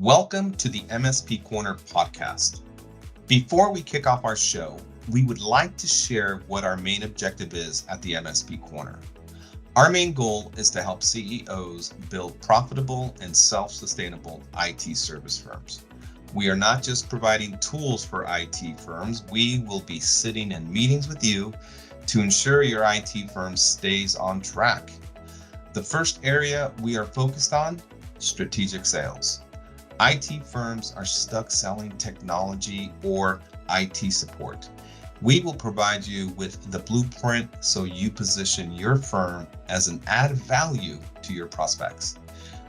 Welcome to the MSP Corner podcast. Before we kick off our show, we would like to share what our main objective is at the MSP Corner. Our main goal is to help CEOs build profitable and self-sustainable IT service firms. We are not just providing tools for IT firms, we will be sitting in meetings with you to ensure your IT firm stays on track. The first area we are focused on, strategic sales. IT firms are stuck selling technology or IT support. We will provide you with the blueprint so you position your firm as an added value to your prospects.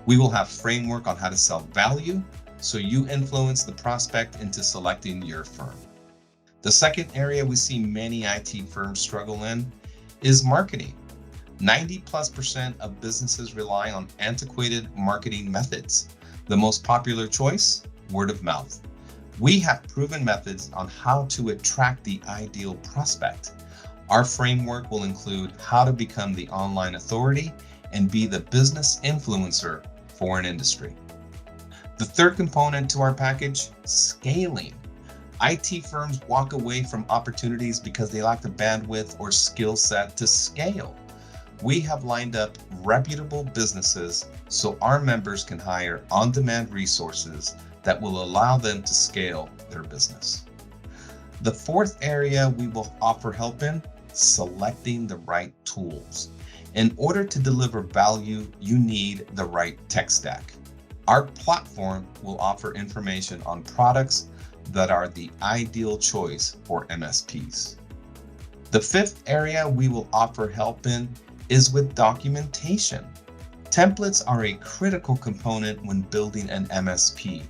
We will have framework on how to sell value so you influence the prospect into selecting your firm. The second area we see many IT firms struggle in is marketing. 90+% of businesses rely on antiquated marketing methods. The most popular choice, word of mouth. We have proven methods on how to attract the ideal prospect. Our framework will include how to become the online authority and be the business influencer for an industry. The third component to our package, scaling. IT firms walk away from opportunities because they lack the bandwidth or skill set to scale. We have lined up reputable businesses so our members can hire on-demand resources that will allow them to scale their business. The fourth area we will offer help in, selecting the right tools. In order to deliver value, you need the right tech stack. Our platform will offer information on products that are the ideal choice for MSPs. The fifth area we will offer help in is with documentation. Templates are a critical component when building an MSP.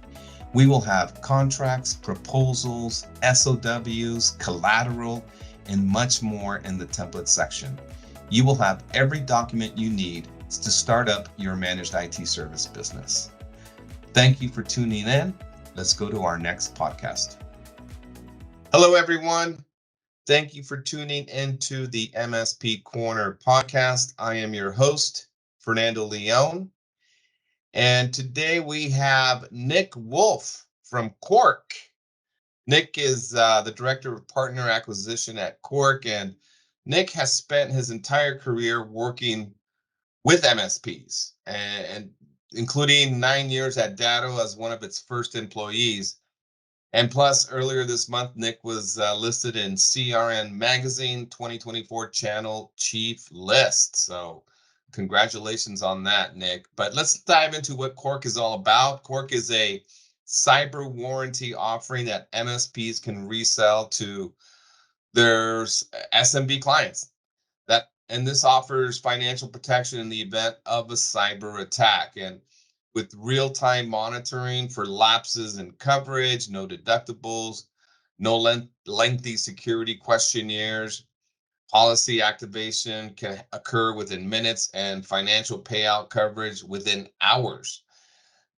We will have contracts, proposals, SOWs, collateral, and much more in the template section. You will have every document you need to start up your managed IT service business. Thank you for tuning in. Let's go to our next podcast. Hello, everyone. Thank you for tuning into the MSP Corner podcast. I am your host, Fernando Leon. And today we have Nick Wolf from Cork. Nick is the Director of Partner Acquisition at Cork, and Nick has spent his entire career working with MSPs, and including 9 years at Datto as one of its first employees. And plus, earlier this month, Nick was listed in CRN Magazine 2024 Channel Chief List. So congratulations on that, Nick. But let's dive into what Cork is all about. Cork is a cyber warranty offering that MSPs can resell to their SMB clients. And this offers financial protection in the event of a cyber attack. And with real-time monitoring for lapses in coverage, no deductibles, no lengthy security questionnaires, policy activation can occur within minutes, and financial payout coverage within hours.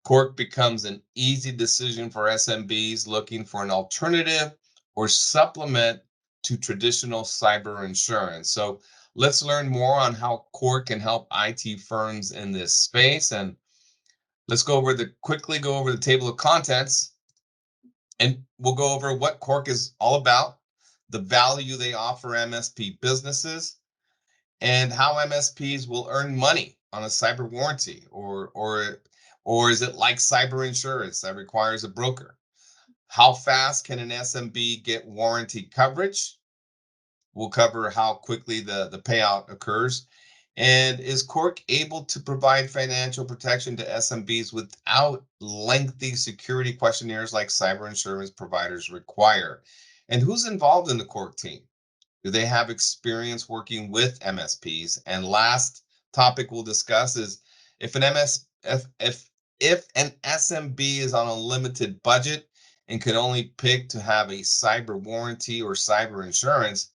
Cork becomes an easy decision for SMBs looking for an alternative or supplement to traditional cyber insurance. So let's learn more on how Cork can help IT firms in this space. And let's quickly go over the table of contents, and we'll go over what Cork is all about, the value they offer MSP businesses, and how MSPs will earn money on a cyber warranty, or is it like cyber insurance that requires a broker? How fast can an SMB get warranty coverage? We'll cover how quickly the payout occurs. And is Cork able to provide financial protection to SMBs without lengthy security questionnaires like cyber insurance providers require? And who's involved in the Cork team? Do they have experience working with MSPs? And last topic we'll discuss is if an SMB is on a limited budget and can only pick to have a cyber warranty or cyber insurance,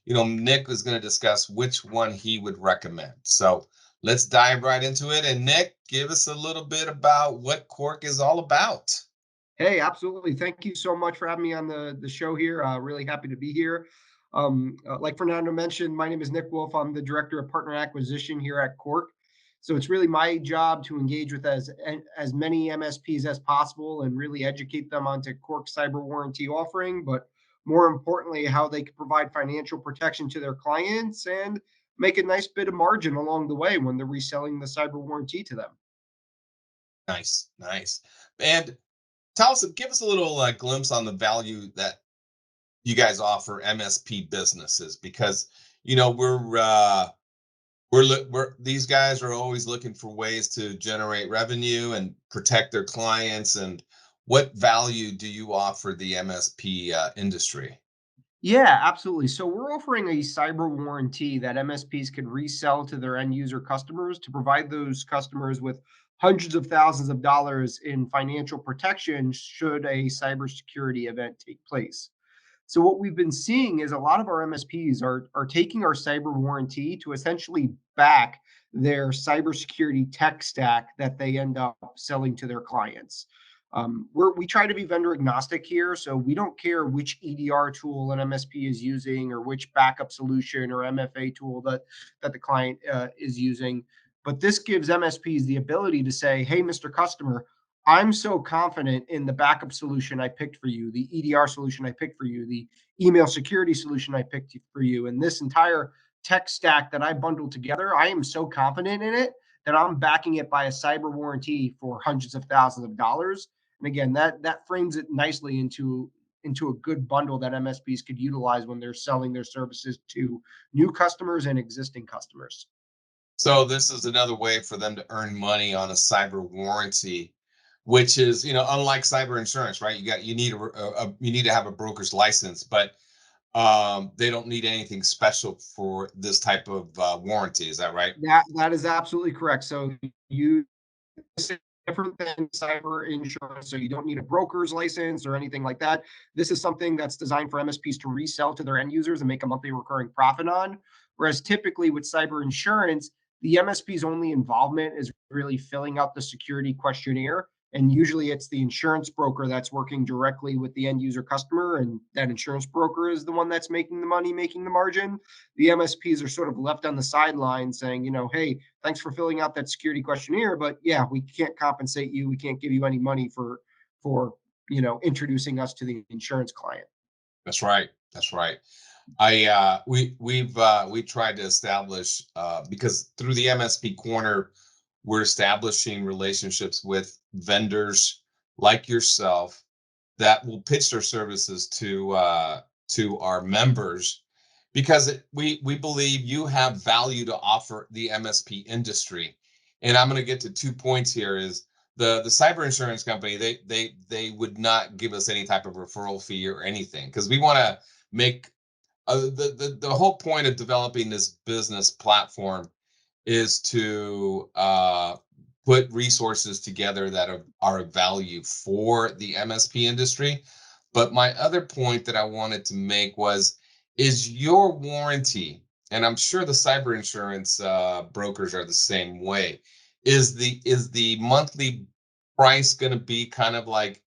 Nick is going to discuss which one he would recommend. So let's dive right into it. And Nick, give us a little bit about what Cork is all about. Hey, absolutely. Thank you so much for having me on the show here. Really happy to be here. Like Fernando mentioned, my name is Nick Wolf. I'm the Director of Partner Acquisition here at Cork. So it's really my job to engage with as many MSPs as possible and really educate them onto Cork cyber warranty offering, but more importantly, how they can provide financial protection to their clients and make a nice bit of margin along the way when they're reselling the cyber warranty to them. Nice, nice. And tell us, give us a little glimpse on the value that you guys offer MSP businesses, because we're these guys are always looking for ways to generate revenue and protect their clients. And what value do you offer the MSP industry? Yeah, absolutely. So we're offering a cyber warranty that MSPs can resell to their end user customers to provide those customers with hundreds of thousands of dollars in financial protection should a cybersecurity event take place. So what we've been seeing is a lot of our MSPs are taking our cyber warranty to essentially back their cybersecurity tech stack that they end up selling to their clients. We try to be vendor agnostic here, so we don't care which EDR tool an MSP is using or which backup solution or MFA tool that the client is using. But this gives MSPs the ability to say, "Hey, Mr. Customer, I'm so confident in the backup solution I picked for you, the EDR solution I picked for you, the email security solution I picked for you, and this entire tech stack that I bundled together. I am so confident in it that I'm backing it by a cyber warranty for hundreds of thousands of dollars." And again, that frames it nicely into a good bundle that MSPs could utilize when they're selling their services to new customers and existing customers. So this is another way for them to earn money on a cyber warranty, which is, unlike cyber insurance, right? You need to have a broker's license, but they don't need anything special for this type of warranty. Is that right? That is absolutely correct. So you this is different than cyber insurance. So you don't need a broker's license or anything like that. This is something that's designed for MSPs to resell to their end users and make a monthly recurring profit on. Whereas typically with cyber insurance, the MSP's only involvement is really filling out the security questionnaire. And usually it's the insurance broker that's working directly with the end user customer. And that insurance broker is the one that's making the money, making the margin. The MSPs are sort of left on the sidelines saying, hey, thanks for filling out that security questionnaire, but yeah, we can't compensate you. We can't give you any money for introducing us to the insurance client. That's right. That's right. We tried to establish, because through the MSP corner, we're establishing relationships with vendors like yourself that will pitch their services to our members, because we believe you have value to offer the MSP industry. And I'm going to get to 2 points here. Is the cyber insurance company, they would not give us any type of referral fee or anything, because we want to make the whole point of developing this business platform is to put resources together that are of value for the MSP industry. But my other point that I wanted to make was, is your warranty, and I'm sure the cyber insurance brokers are the same way, is the monthly price going to be kind of like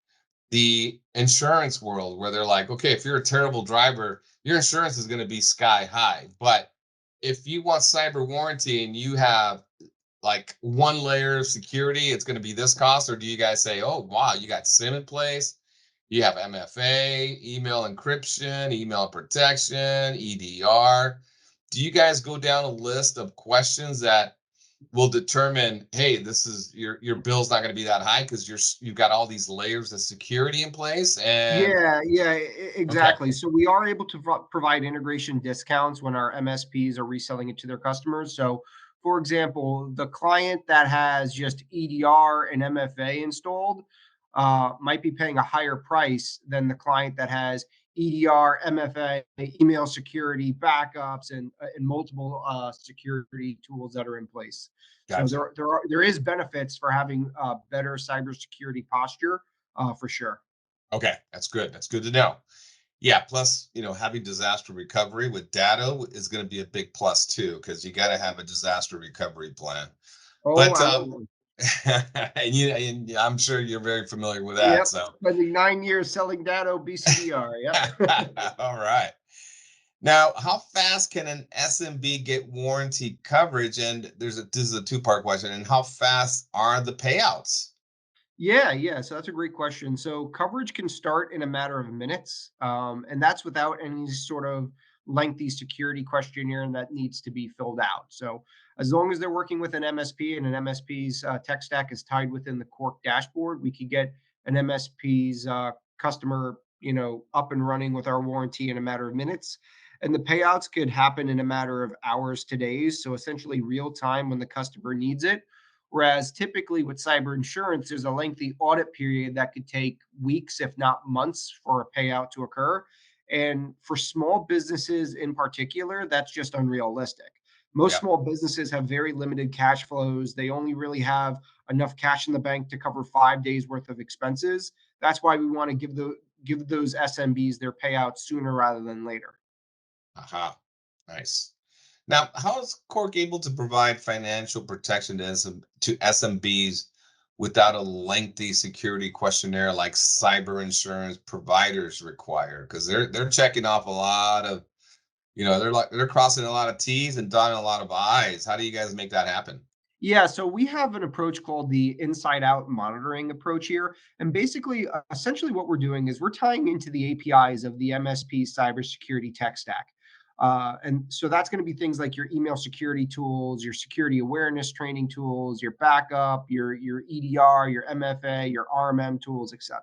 the insurance world, where they're like, okay, if you're a terrible driver, your insurance is going to be sky high. But if you want cyber warranty and you have like one layer of security, it's going to be this cost? Or do you guys say, oh, wow, you got SIM in place, you have MFA, email encryption, email protection, EDR? Do you guys go down a list of questions that will determine, hey, this is your bill's not going to be that high because you've got all these layers of security in place? And Yeah, okay, exactly. So we are able to provide integration discounts when our MSPs are reselling it to their customers. So, for example, the client that has just EDR and MFA installed might be paying a higher price than the client that has EDR, MFA, email security, backups, and multiple security tools that are in place. So gotcha. there is benefits for having better cybersecurity posture for sure. Okay, that's good. That's good to know. Yeah, plus, having disaster recovery with data is going to be a big plus too, because you got to have a disaster recovery plan. Oh, But absolutely. and I'm sure you're very familiar with that. Yep, So, spending 9 years selling Datto BCDR, yep. all right. Now, how fast can an SMB get warranty coverage? And this is a two-part question. And how fast are the payouts? Yeah. So that's a great question. So coverage can start in a matter of minutes, and that's without any sort of lengthy security questionnaire that needs to be filled out. So as long as they're working with an MSP and an MSP's tech stack is tied within the Cork dashboard, we could get an MSP's customer, up and running with our warranty in a matter of minutes. And the payouts could happen in a matter of hours to days. So essentially real time when the customer needs it. Whereas typically with cyber insurance, there's a lengthy audit period that could take weeks, if not months, for a payout to occur. And for small businesses in particular, that's just unrealistic. Most Yep. small businesses have very limited cash flows. They only really have enough cash in the bank to cover 5 days worth of expenses. That's why we want to give those SMBs their payout sooner rather than later. Aha. Nice. Now, how is Cork able to provide financial protection to SMBs without a lengthy security questionnaire like cyber insurance providers require? Because they're checking off a lot of, they're crossing a lot of T's and dotting a lot of I's. How do you guys make that happen? Yeah, so we have an approach called the inside out monitoring approach here. And basically, essentially, what we're doing is we're tying into the APIs of the MSP cybersecurity tech stack. And so that's going to be things like your email security tools, your security awareness training tools, your backup, your EDR, your MFA, your RMM tools, etc.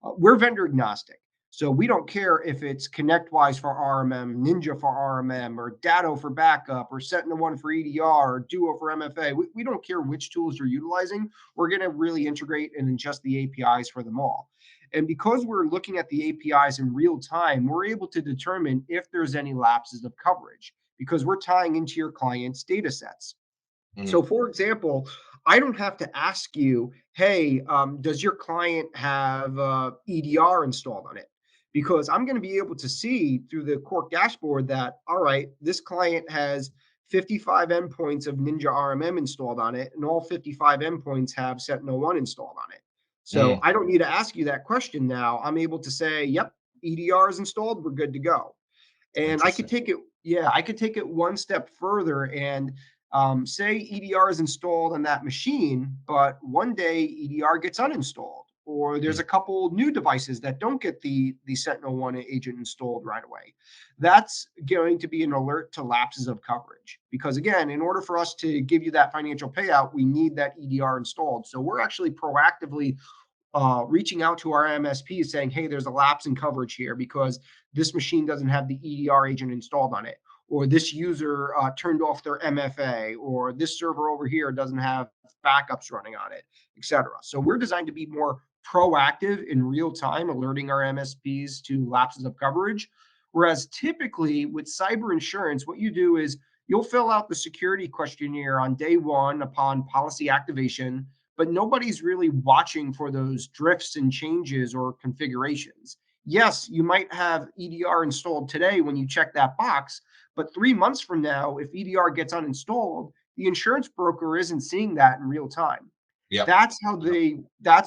We're vendor agnostic. So we don't care if it's ConnectWise for RMM, Ninja for RMM, or Datto for backup, or Sentinel-1 for EDR, or Duo for MFA. We don't care which tools you're utilizing. We're going to really integrate and ingest the APIs for them all. And because we're looking at the APIs in real time, we're able to determine if there's any lapses of coverage because we're tying into your client's data sets. Mhm. So, for example, I don't have to ask you, hey, does your client have EDR installed on it? Because I'm going to be able to see through the Cork dashboard that, all right, this client has 55 endpoints of Ninja RMM installed on it, and all 55 endpoints have Sentinel-1 installed on it. So Mm, I don't need to ask you that question now. I'm able to say, yep, EDR is installed, we're good to go. And I could interesting. take it, yeah, I could take it one step further and say EDR is installed on that machine, but one day EDR gets uninstalled, or there's Mm, a couple new devices that don't get the Sentinel-1 agent installed right away. That's going to be an alert to lapses of coverage. Because again, in order for us to give you that financial payout, we need that EDR installed. So we're actually proactively reaching out to our MSPs saying, hey, there's a lapse in coverage here because this machine doesn't have the EDR agent installed on it, or this user turned off their MFA, or this server over here doesn't have backups running on it, etc. So we're designed to be more proactive in real time, alerting our MSPs to lapses of coverage. Whereas typically with cyber insurance, what you do is you'll fill out the security questionnaire on day one upon policy activation, but nobody's really watching for those drifts and changes or configurations. Yes, you might have EDR installed today when you check that box, but 3 months from now, if EDR gets uninstalled, the insurance broker isn't seeing that in real time. yep. That's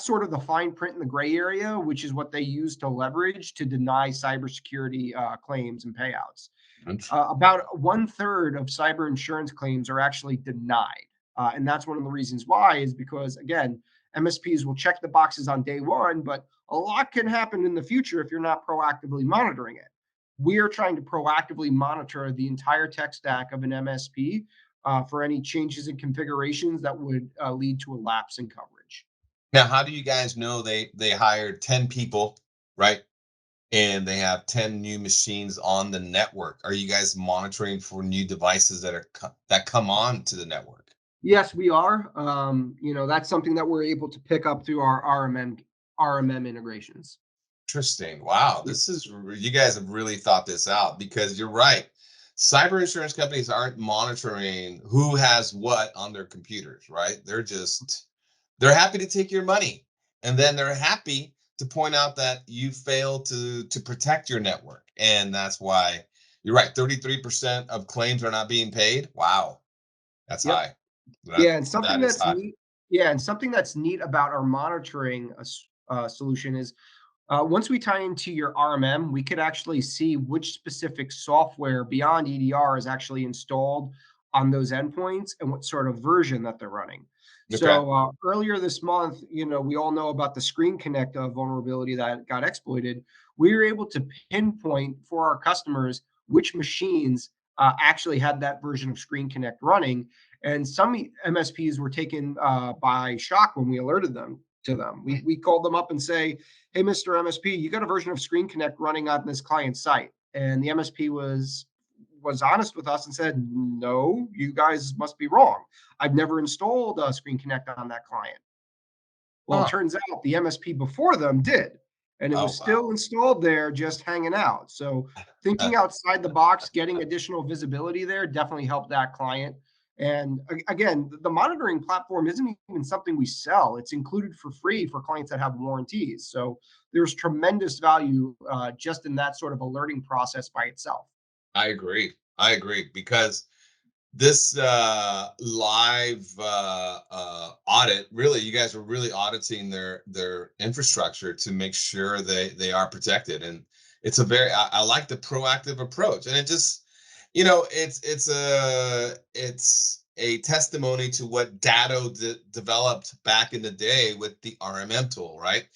sort of the fine print in the gray area, which is what they use to leverage to deny cybersecurity claims and payouts. Yep. About one third of cyber insurance claims are actually denied. And that's one of the reasons why is because, again, MSPs will check the boxes on day one, but a lot can happen in the future if you're not proactively monitoring it. We're trying to proactively monitor the entire tech stack of an MSP for any changes in configurations that would lead to a lapse in coverage. Now, how do you guys know they hired 10 people, right? And they have 10 new machines on the network. Are you guys monitoring for new devices that come on to the network? Yes, we are. That's something that we're able to pick up through our RMM integrations. Interesting. Wow, you guys have really thought this out because you're right. Cyber insurance companies aren't monitoring who has what on their computers, right? They're happy to take your money, and then they're happy to point out that you failed to protect your network, and that's why you're right. 33% of claims are not being paid. Wow, that's Yep. high. That Yeah, and something that is that's high. neat. Yeah, and something that's neat about our monitoring solution is Once we tie into your RMM, we could actually see which specific software beyond EDR is actually installed on those endpoints and what sort of version that they're running. Okay. So earlier this month, we all know about the Screen Connect vulnerability that got exploited. We were able to pinpoint for our customers which machines actually had that version of Screen Connect running, and some MSPs were taken by shock when we alerted them to them. We called them up and say, hey, Mr. MSP, you got a version of Screen Connect running on this client site. And the MSP was honest with us and said, no, you guys must be wrong. I've never installed Screen Connect on that client. Well, it Huh. turns out the MSP before them did, and it was Oh, wow. still installed there, just hanging out. So thinking outside the box, getting additional visibility there definitely helped that client. And again, the monitoring platform isn't even something we sell. It's included for free for clients that have warranties. So there's tremendous value just in that sort of alerting process by itself. I agree. I agree because this live audit, really, you guys were really auditing their infrastructure to make sure they are protected, and it's a very I like the proactive approach, and it just it's a testimony to what Datto developed back in the day with the RMM tool, right?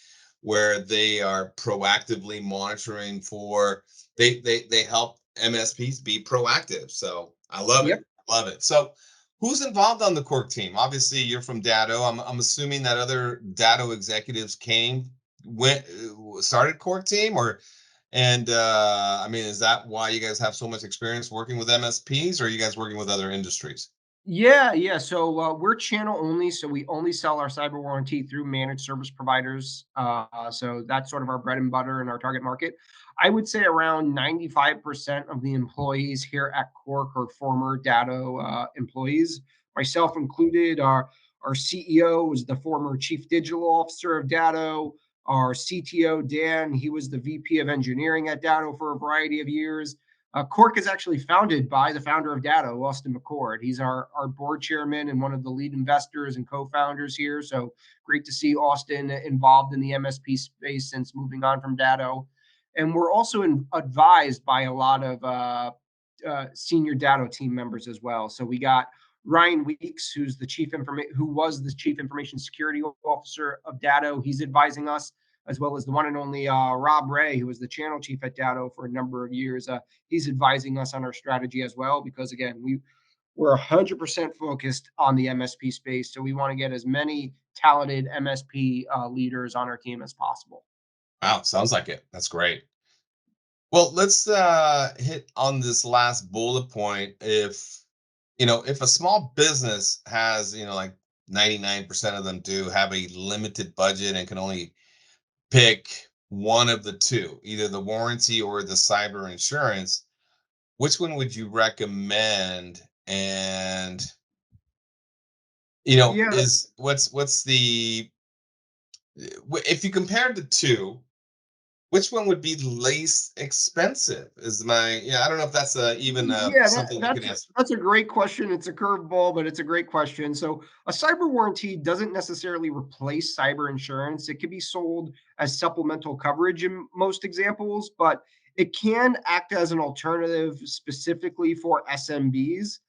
Where they are proactively monitoring for they help MSPs be proactive. So I love it. Yep. Love it. So, who's involved on the Cork team? Obviously, you're from Datto. I'm assuming that other Datto executives started Cork team, or and I mean, is that why you guys have so much experience working with MSPs, or are you guys working with other industries? Yeah, yeah. So we're channel only, so we only sell our cyber warranty through managed service providers. So that's sort of our bread and butter and our target market. I would say around 95% of the employees here at Cork are former Datto employees, myself included. Our CEO was the former chief digital officer of Datto. Our CTO, Dan, he was the VP of engineering at Datto for a variety of years. Cork is actually founded by the founder of Datto, Austin McCord. He's our board chairman and one of the lead investors and co-founders here. So great to see Austin involved in the MSP space since moving on from Datto. And we're also advised by a lot of senior Datto team members as well. So we got Ryan Weeks, who was the chief information security officer of Datto. He's advising us, as well as the one and only Rob Ray, who was the channel chief at Datto for a number of years. He's advising us on our strategy as well, because again, we're 100% focused on the MSP space. So we want to get as many talented MSP leaders on our team as possible. Wow, sounds like it. That's great. Well, let's hit on this last bullet point. If a small business has, like 99% of them do have a limited budget and can only pick one of the two, either the warranty or the cyber insurance, which one would you recommend? And Yeah, is what's the if you compare the two, which one would be least expensive? Is my yeah, I don't know if that's even Yeah, something you can answer. that's a great question. It's a curveball, but it's a great question. So, a cyber warranty doesn't necessarily replace cyber insurance. It can be sold as supplemental coverage in most examples, but it can act as an alternative specifically for SMBs.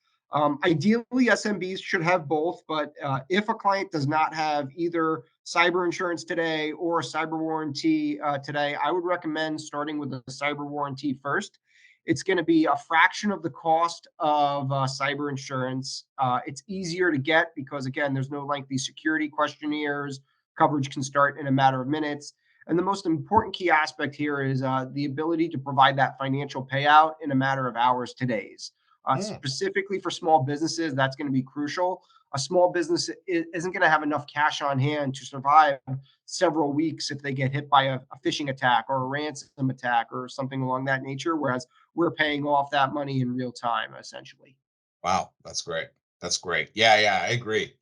Ideally, SMBs should have both, but if a client does not have either cyber insurance today or a cyber warranty today, I would recommend starting with a cyber warranty first. It's going to be a fraction of the cost of cyber insurance. It's easier to get because, again, there's no lengthy security questionnaires. Coverage can start in a matter of minutes. And the most important key aspect here is the ability to provide that financial payout in a matter of hours to days. Hmm. Specifically for small businesses, that's going to be crucial. A small business isn't going to have enough cash on hand to survive several weeks if they get hit by a phishing attack or a ransom attack or something along that nature. Whereas we're paying off that money in real time, essentially. Wow, that's great. That's great. Yeah, yeah, I agree.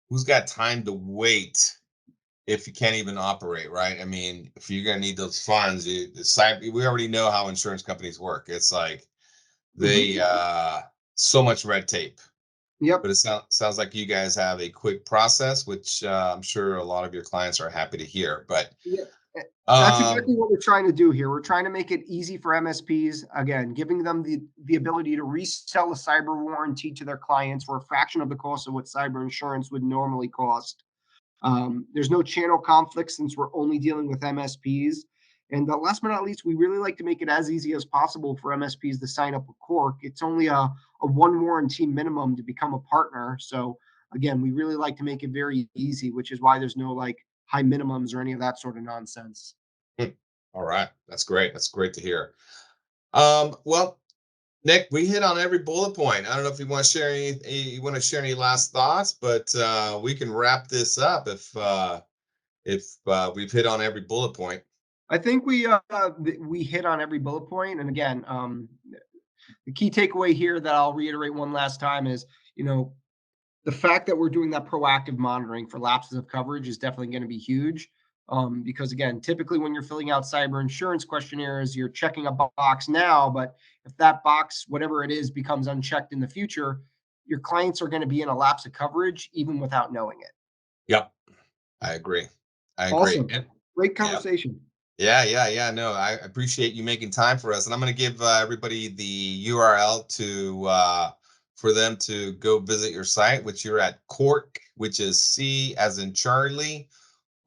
Who's got time to wait if you can't even operate, right? I mean, if you're gonna need those funds, we already know how insurance companies work. It's like Hmm. they so much red tape. Yep. But it sounds like you guys have a quick process, which I'm sure a lot of your clients are happy to hear. But Yep. That's Um, exactly what we're trying to do here. We're trying to make it easy for MSPs, again, giving them the ability to resell a cyber warranty to their clients for a fraction of the cost of what cyber insurance would normally cost. There's no channel conflict since we're only dealing with MSPs. And last but not least, we really like to make it as easy as possible for MSPs to sign up with Cork. It's only a one warranty minimum to become a partner. So again, we really like to make it very easy, which is why there's no like high minimums or any of that sort of nonsense. hmm, all right. That's great. That's great to hear. Well, Nick, we hit on every bullet point. I don't know if you want to share any last thoughts, but we can wrap this up if we've hit on every bullet point. I think we hit on every bullet point. And again, the key takeaway here that I'll reiterate one last time is, you know, the fact that we're doing that proactive monitoring for lapses of coverage is definitely going to be huge. Because again, typically when you're filling out cyber insurance questionnaires, you're checking a box now, but if that box, whatever it is, becomes unchecked in the future, your clients are going to be in a lapse of coverage even without knowing it. Yep, I agree. I agree. Awesome. And Great yeah, conversation. yeah. No, I appreciate you making time for us, and I'm going to give everybody the URL to for them to go visit your site, which you're at Cork, which is C as in Charlie,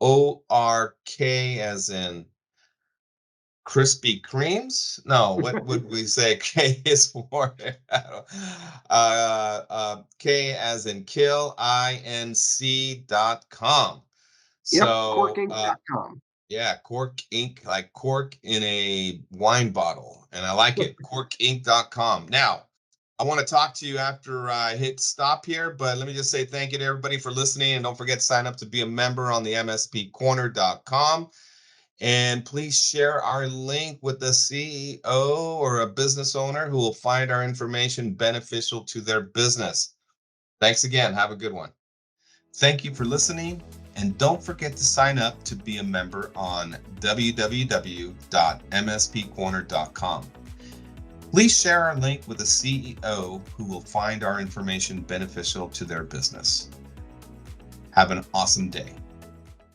ORK as in Krispy Kremes. No, what would we say? K is for K as in kill, INC.com. Yep. So Corking.com. yeah, Cork Ink, like cork in a wine bottle. And I like it. Corkink.com. Now, I want to talk to you after I hit stop here, but let me just say thank you to everybody for listening. And don't forget to sign up to be a member on the MSPcorner.com. And please share our link with the CEO or a business owner who will find our information beneficial to their business. Thanks again. Have a good one. Thank you for listening, and don't forget to sign up to be a member on www.mspcorner.com. Please share our link with a CEO who will find our information beneficial to their business. Have an awesome day.